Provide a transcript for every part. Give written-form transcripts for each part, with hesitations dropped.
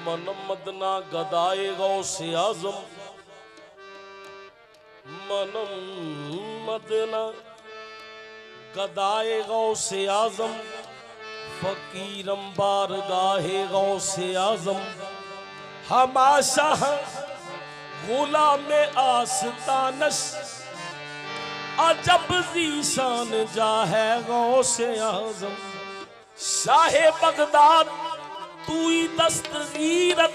मन मदना गदाए गौसे आजम, मन मदना गदाए गौसे आजम, फकीरम बारगाहे गौसे आजम, हमाशा गुलाम आस्तानश, अजब ज़ीशान जा है गौसे आजम। शाहे बगदाद तू ही दस्तगीरत,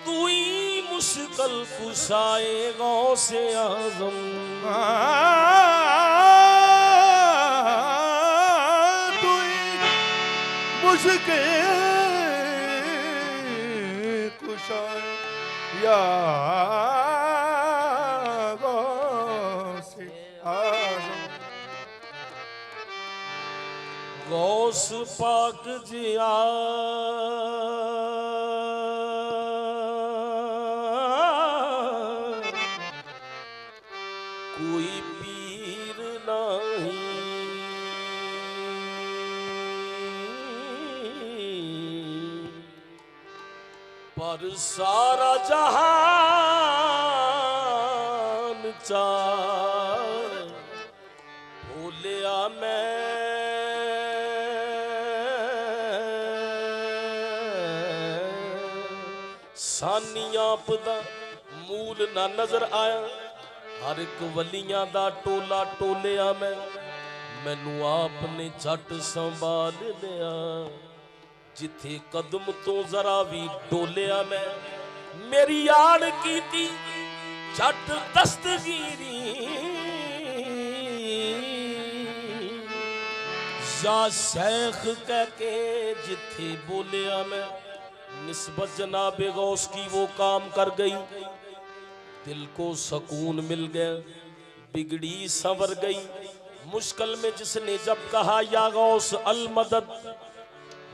तू ही मुश्किल कुशाए गौसे आजम। तू ही मुश्किल कुशाए या गौसे आजम। गौस पाक जिया कोई पीर नहीं, पर सारा जहान चार भूलिया मैं सानिया पदा मूल ना नजर आया। हर एक वलियां दा टोला टोलिया मैनू आपने झट संभाल लिया। जिथे कदम तो जरा भी डोलिया मैं, मेरी आड़ कीती झट दस्तगीरी। या शेख कह के जिथे बोलिया मैं, निस्बत जनाबे गौस की वो काम कर गई। दिल को सुकून मिल गया, बिगड़ी संवर गई। मुश्किल में जिसने जब कहा या गौस अल मदद,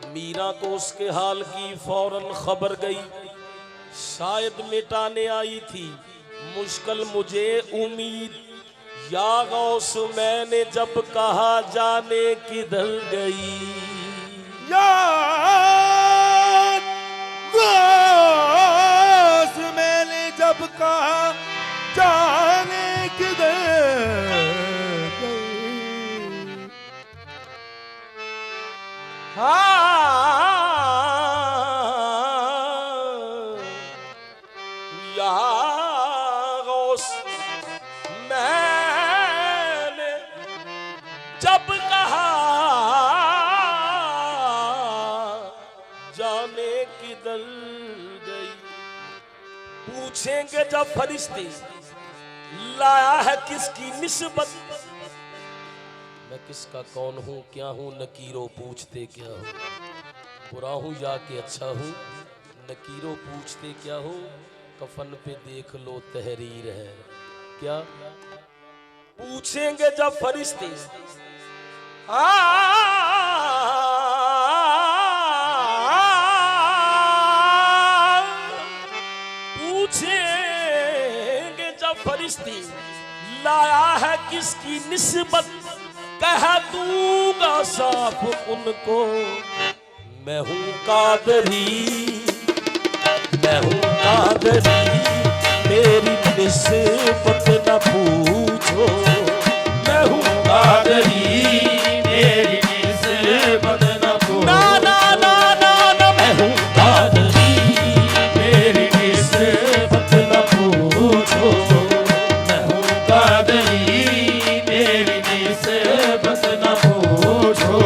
मीरा को उसके हाल की फौरन खबर गई। शायद मिटाने आई थी मुश्किल मुझे उम्मीद, या गौस मैंने जब कहा जाने किधर गई। या गौस मैंने जब कहा जाने किधर गई। या गौस मैंने जब कहा जाने किधर गई। पूछेंगे जब फरिश्ते लाया है किसकी निस्बत, मैं किसका कौन हूँ क्या हूँ, नकीरो पूछते क्या हूँ। बुरा हूँ या कि अच्छा हूँ, नकीरो पूछते क्या हो। कफन पे देख लो तहरीर है क्या। पूछेंगे जब फरिश्ते पूछेंगे जब फरिश्ते लाया है किसकी निस्बत, कह दूंगा साफ उनको मैं हूँ कादरी, मैं हूँ कादरी। मेरी निस्बत न पूछो, मैं हूँ कादरी, मेरी निस्बत न पूछो। ना ना ना ना ना, मैं हूँ कादरी, मेरी निस्बत न पूछो, मैं हूँ कादरी, मेरी निस्बत न पूछो।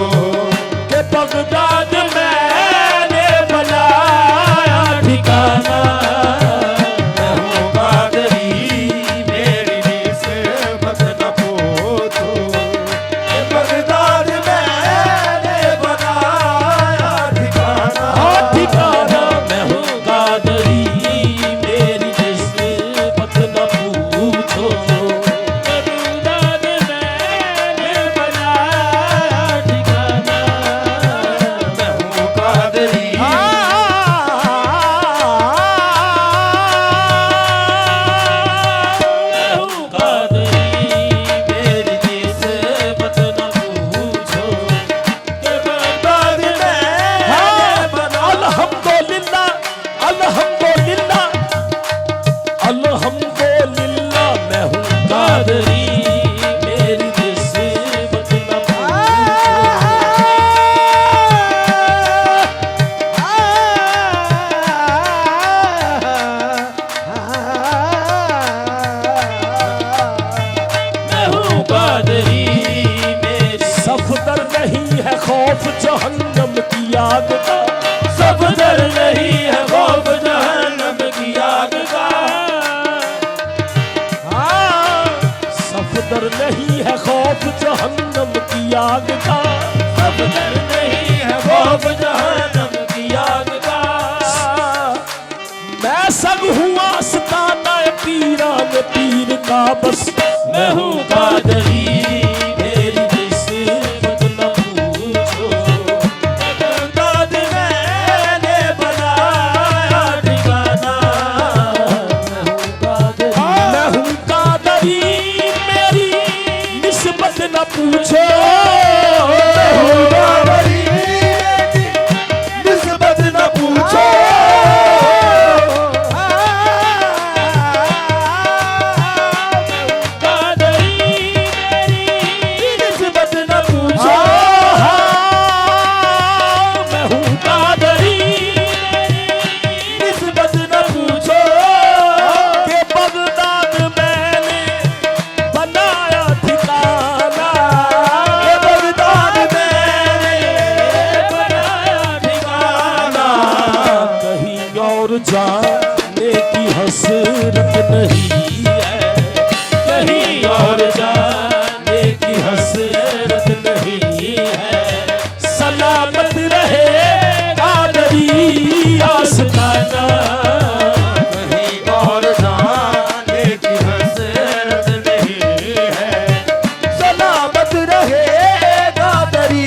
के बगदाद मैंने बनाया ठिकाना, मैं हूँ कादरी, मेरी निस्बत न पूछो। के बगदाद में आग का, सफदर नहीं है खौफ जहन्नम की आग का। सफदर नहीं है खौफ जहन्नम की आग का, सफदर नहीं है खौफ जहन्नम की आग का। मैं सब हूँ आस्ताना पीरा में पीर का, बस मैं हूँ कादरी मेरी निस्बत न पूछो। बगदाद मैंने बनाया ठिकाना। मैं हूँ कादरी मेरी निस्बत न पूछो। निस्बत न पूछो। जाने की हसरत नहीं है, कहीं और जाने की हसरत नहीं है। सलामत रहे कादरी आस्ताना। कहीं और जाने की हसरत नहीं है। सलामत रहे कादरी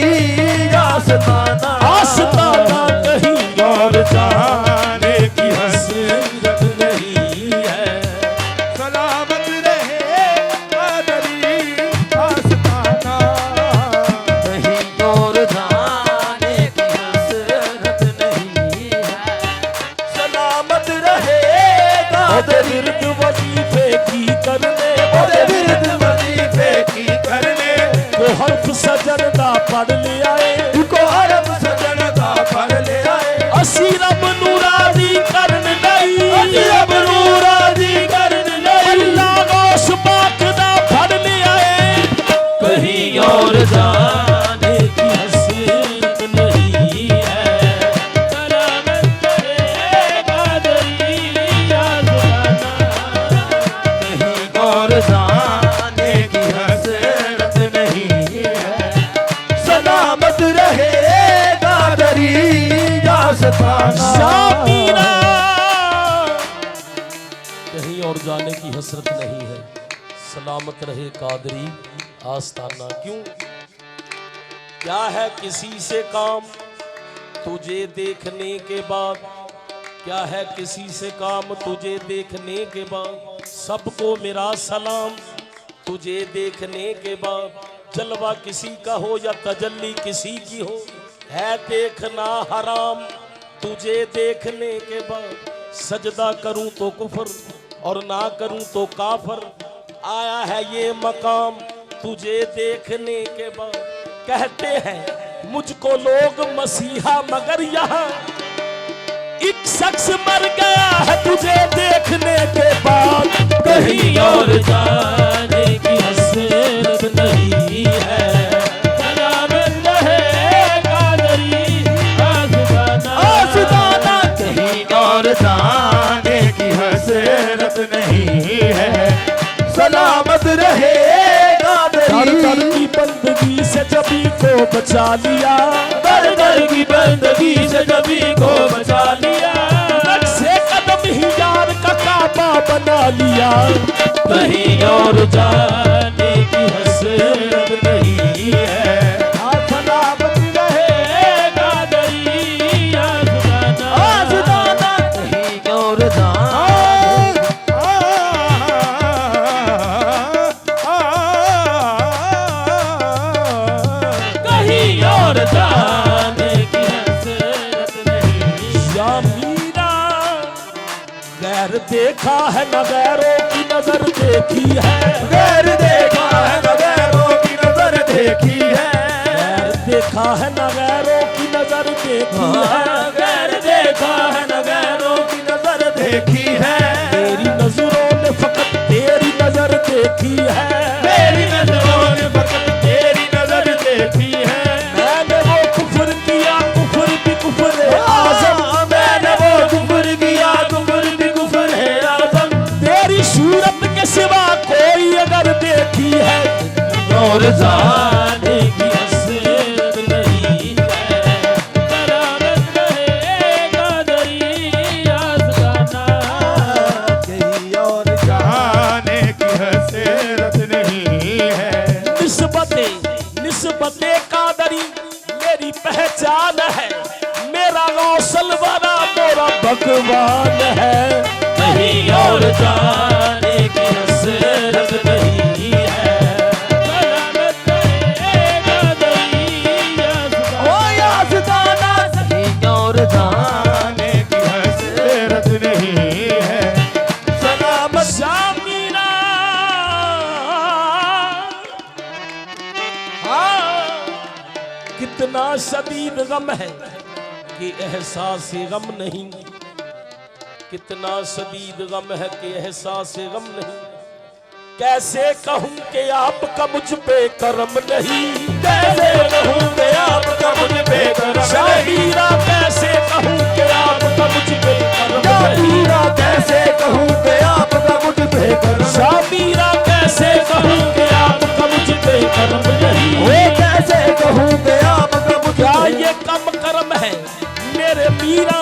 आस्ताना। आस्ताना कहीं और जाने की हसरत नहीं है। सलामत रहे कादरी आस्ताना। कहीं और जाने की हसरत नहीं है। सलामत रहे कादरी। विरद वजीफे की करने, विरद वजीफे की करने को हर्फ सजदा पढ़ ले आए, को हरफ सजन का पढ़ ले आए। असी रब नूरानी करन नहीं, असी रब नूरानी करन नहीं। अल्लाह गौस पाक दा पढ़ ले आए। कहीं और जाने की हसरत नहीं है। सलामत रहे कादरी आस्ताना। कहीं और जाने की हसरत नहीं है। सलामत रहे कादरी आस्ताना। शामीरा कहीं और जाने की हसरत नहीं है, सलामत रहे कादरी आस्ताना। क्यों क्या है किसी से काम तुझे देखने के बाद, क्या है किसी से काम तुझे देखने के बाद। सबको मेरा सलाम तुझे देखने के बाद। जलवा किसी का हो या तजल्ली किसी की हो, है देखना हराम तुझे देखने के बाद। सजदा करूं तो कुफर और ना करूं तो काफर, आया है ये मकाम तुझे देखने के बाद। कहते हैं मुझको लोग मसीहा, मगर यहाँ एक शख्स मर गया है तुझे देखने के बाद। कहीं और जाने की हसरत नहीं है। सलामत रहे कादरी आस्ताना। कहीं और जाने की हसरत नहीं है। सलामत रहे दर दर कादरी। की बंदगी से जबी को बचा लिया, दर दर की बंदगी से जबी को बचा लिया। नक्शे कदम ही यार का काबा बना लिया। कहीं और जाने की हसरत नहीं है। सलामत रहे कादरी आस्ताना। कहीं और कहीं और जाने की हसरत नहीं। या मीरा गैर देखा है न गैरों की नजर देखी है, गैर देखा है न गैरों की नजर देखी है। गैर देखा है न गैरों की नजर देखी है। गैर देखा है न गैरों की नजर देखी है। मेरी नजरों ने फकत तेरी नजर देखी है। मेरी नजरों ने फकत तेरी नजर देखी है। मैंने वो कुफर किया कुफर इकबाल है, नहीं और जाने की हसरत नहीं है। सलामत रहेगा दरिया ओ याज़दाना नहीं और जाने जाने की हसरत नहीं है। सलामत शामिरा हाँ, कितना शदीद गम है कि एहसास गम नहीं, कितना शदीद गम है कि एहसास गम नहीं। कैसे कहूँ कि आपका मुझ पे करम नहीं, कैसे कहूँ कि आपका मुझ पे करम नहीं। शामिरा कैसे कहूँ कि आपका मुझ पे करम नहीं, शामिरा कैसे कहूँ कि आपका मुझ पे करम नहीं। शामिरा कैसे कहूँ कि आपका मुझ पे करम नहीं। ओ कैसे कहूँ कि आपका मुझ क्या पे ये कम कर्म है मेरे मीरा,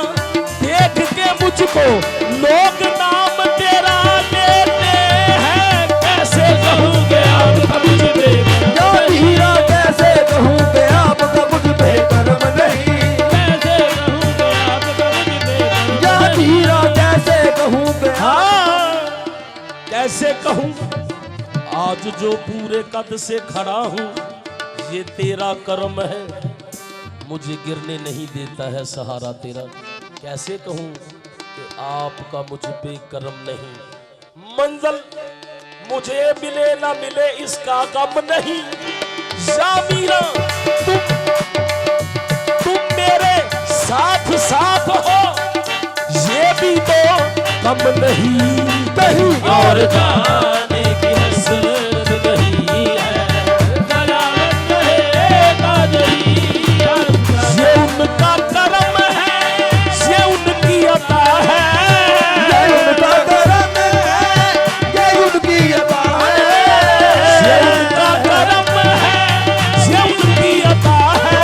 देख के मुझको लोग नाम तेरा लेते हैं। कैसे कहूँ कि आपका मुझ पे या हीरा कैसे कहूँ कि आपका मुझ पे करम नहीं। कैसे कहूँ कि आपका मुझ पे या हीरा कैसे कहूँ कि हाँ कैसे कहूँ, आज जो पूरे कद से खड़ा हूँ ये तेरा कर्म है, मुझे गिरने नहीं देता है सहारा तेरा। कैसे कहूँ कि आपका मुझ पे कर्म नहीं, मंजिल मुझे मिले ना मिले इसका गम नहीं। शामिरा तुम मेरे साथ साथ हो ये भी तो कम नहीं। और जाने की हसरत नहीं है। सलामत रहेगा दरिया ये उनका करम है, ये उनकी अता है, ये उनका करम है, ये उनकी अता ये है। उनका करम है, ये उनकी अता है।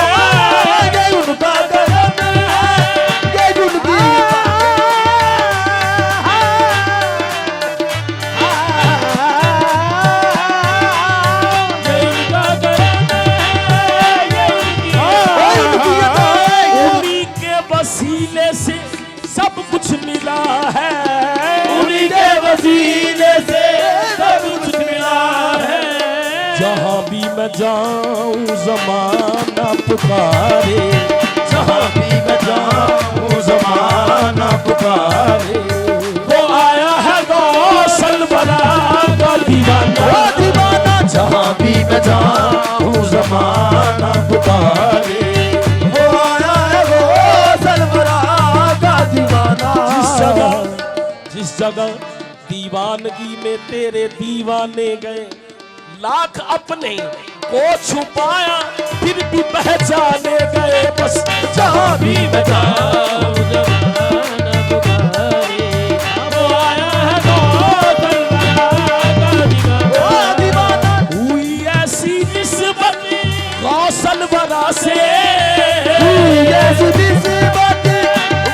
ये उनका करम है, ये उनकी जिनका करम है ये उनकी उन्हीं के वसीले से सब कुछ मिला है, उन्हीं के वसीले से सब कुछ मिला है। जहाँ भी मैं जाऊँ जमाना पुकारे, जहाँ भी मैं जाऊँ जमाना पुकारे। वो आया है गौसल बना का दीवाना, दीवाना जहाँ भी मैं जाऊँ जमाना पुकारे। वो आया है वो सलवरा का दीवाना। जिस जगह दीवानगी में तेरे दीवाने गए, लाख अपने को छुपाया फिर भी पहचाने गए। बस जहाँ भी मैं जाऊँ जमाना पुकारे। वो आया है गौसल बना का वो दीवाना हुई ऐसी निस्बत गौसल बरा से, ऐसी निस्बत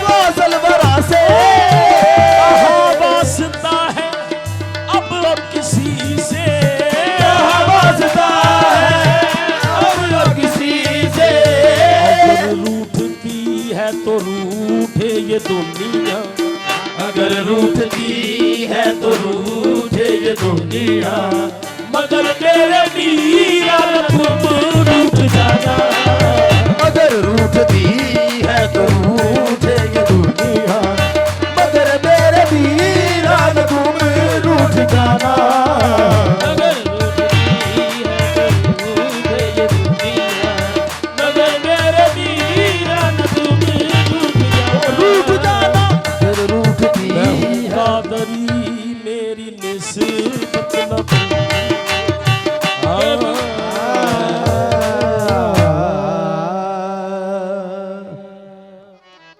वो सलवरा से। कहाँ वास्ता है अब और किसी से, वास्ता है अब किसी से। अगर रूठती है तो रूठे ये दुनिया, अगर रूठती है तो रूठे ये दुनिया। मगर मेरे मीरा तुम रूठ जाना। अगर रूठती